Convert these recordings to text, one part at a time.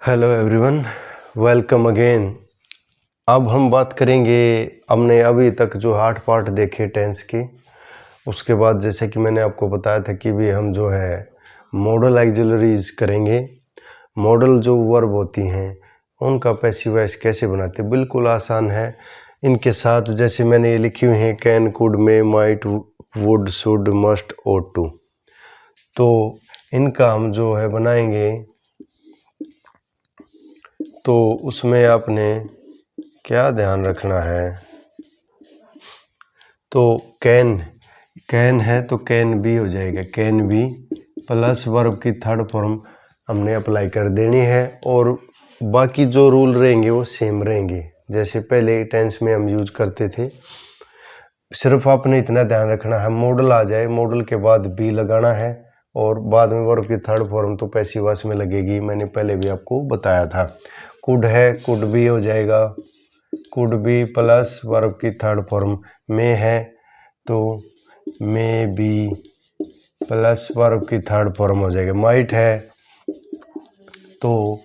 Hello everyone, welcome again. अब हम बात करेंगे, हमने अभी तक जो 8 पार्ट देखे टेंस के, उसके बाद जैसे कि मैंने आपको बताया था कि भी हम जो है मॉडल ऑक्सिलरीज करेंगे। मॉडल जो वर्ब होती हैं उनका पैसिव वॉइस कैसे बनाते, बिल्कुल आसान है। इनके साथ जैसे मैंने ये लिखी हुई हैं can, could, may, might, would, should, must, ought to, तो इनका हम जो है बनाएंगे। तो उसमें आपने क्या ध्यान रखना है, तो कैन है तो कैन बी हो जाएगा, कैन बी प्लस वर्ब की थर्ड फॉर्म हमने अप्लाई कर देनी है। और बाकी जो रूल रहेंगे वो सेम रहेंगे जैसे पहले टेंस में हम यूज करते थे। सिर्फ आपने इतना ध्यान रखना है मॉडल आ जाए, मॉडल के बाद बी लगाना है और बाद में वर्ब की थर्ड फॉर्म तो पैसिव वॉइस में लगेगी। मैंने पहले भी आपको बताया था। कुड है, कुड बी हो जाएगा, कुड बी प्लस वर्ब की थर्ड फॉर्म। मे है तो मे बी प्लस वर्ब की थर्ड फॉर्म हो जाएगा। माइट है तो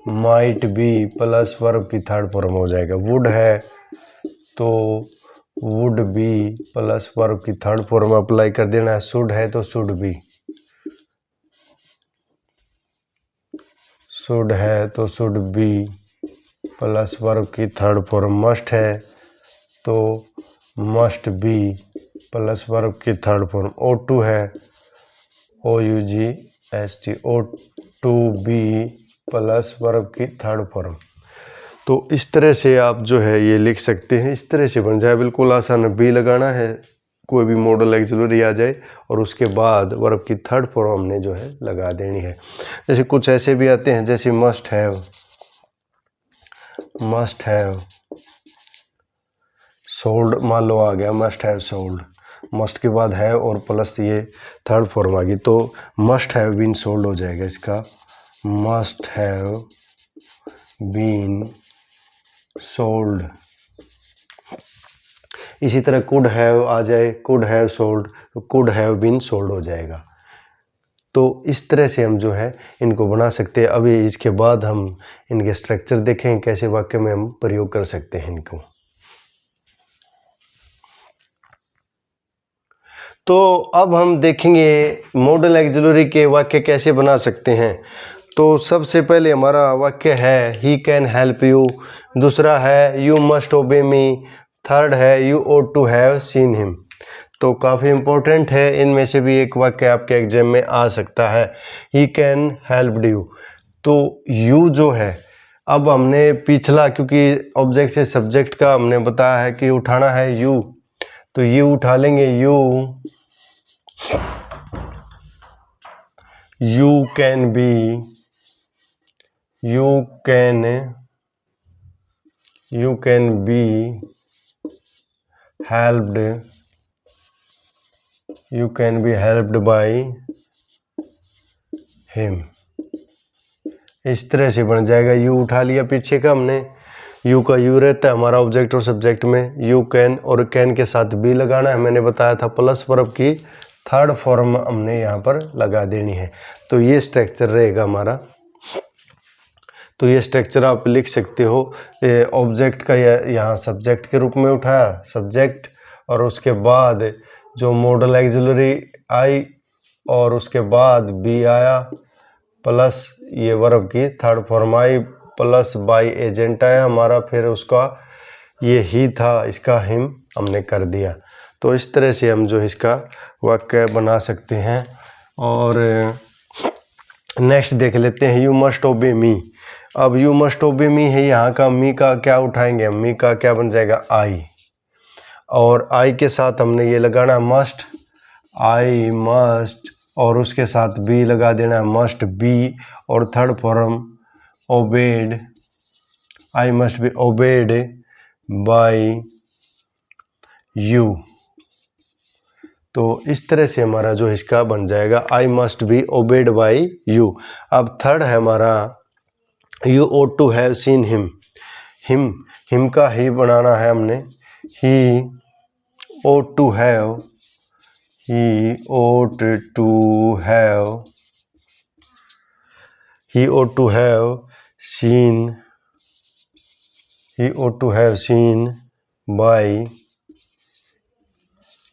माइट बी प्लस वर्ब की थर्ड फॉर्म हो जाएगा। वुड है तो वुड बी प्लस वर्ब की थर्ड फॉर्म अप्लाई कर देना है। शुड है तो शुड बी, शुड है तो शुड बी प्लस वर्ब की थर्ड फॉर्म। मस्ट है तो मस्ट बी प्लस वर्ब की थर्ड फॉर्म। ought to है OUGST, ought to be plus verb की थर्ड फॉर्म। तो इस तरह से आप जो है ये लिख सकते हैं, इस तरह से बन जाए, बिल्कुल आसान है। बी लगाना है, कोई भी मॉडल ऑक्सिलरी आ जाए और उसके बाद वर्ब की थर्ड फॉर्म हमने जो है लगा देनी है। जैसे कुछ ऐसे भी आते हैं जैसे मस्ट हैव सोल्ड, मान लो आ गया मस्ट हैव सोल्ड, मस्ट के बाद है और प्लस ये थर्ड फॉर्म आ गई तो मस्ट हैव बीन सोल्ड हो जाएगा इसका, मस्ट हैव बीन सोल्ड। इसी तरह कुड हैव आ जाए, कुड हैव सोल्ड तो कुड हैव बीन सोल्ड हो जाएगा। तो इस तरह से हम जो है इनको बना सकते हैं। अभी इसके बाद हम इनके स्ट्रक्चर देखें कैसे वाक्य में हम प्रयोग कर सकते हैं इनको। तो अब हम देखेंगे मॉडल ऑक्सिलरी के वाक्य कैसे बना सकते हैं। तो सबसे पहले हमारा वाक्य है ही कैन हेल्प यू, दूसरा है you must obey me, third है you ought to have seen him. तो काफ़ी इम्पोर्टेंट है, इनमें से भी एक वाक्य आपके एग्जाम में आ सकता है। ही कैन हेल्प यू, तो यू जो है, अब हमने पिछला क्योंकि ऑब्जेक्ट से सब्जेक्ट का हमने बताया है कि उठाना है यू, तो यू उठा लेंगे you can be, you can be helped, you can be helped by him. इस तरह से बन जाएगा। यू उठा लिया पीछे का हमने, यू का यू रहता है हमारा ऑब्जेक्ट और सब्जेक्ट में, यू कैन और कैन के साथ बी लगाना है, मैंने बताया था प्लस वर्ब की थर्ड फॉर्म हमने यहाँ पर लगा देनी है। तो ये स्ट्रक्चर रहेगा हमारा। तो ये स्ट्रक्चर आप लिख सकते हो। ऑब्जेक्ट का यहाँ सब्जेक्ट के रूप में उठाया सब्जेक्ट, और उसके बाद जो मॉडल ऑक्सिलरी आई और उसके बाद बी आया प्लस ये वर्ब की third form I plus by agent आया हमारा, फिर उसका ये ही था इसका हिम हमने कर दिया। तो इस तरह से हम जो इसका वाक्य बना सकते हैं। और नेक्स्ट देख लेते हैं यू मस्ट ओबे मी। अब यू मस्ट ओबे मी है, यहाँ का मी का क्या उठाएंगे हम, मी का क्या बन जाएगा आई, और आई के साथ हमने ये लगाना मस्ट, आई मस्ट, और उसके साथ बी लगा देना मस्ट बी, और third form obeyed, I must be obeyed by you. तो इस तरह से हमारा जो इसका बन जाएगा I must be obeyed by you. अब थर्ड है हमारा you ought to have seen him, him का ही बनाना है हमने, he ought to have, he ought to have seen, he ought to have seen by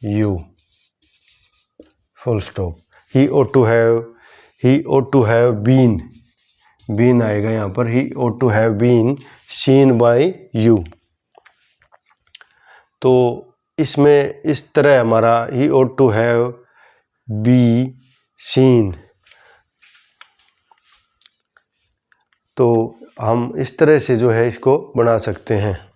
you, full stop. he ought to have been आएगा यहाँ पर, he ought to have been seen by you. तो इसमें इस तरह हमारा he ought to have be seen, तो हम इस तरह से जो है इसको बना सकते हैं.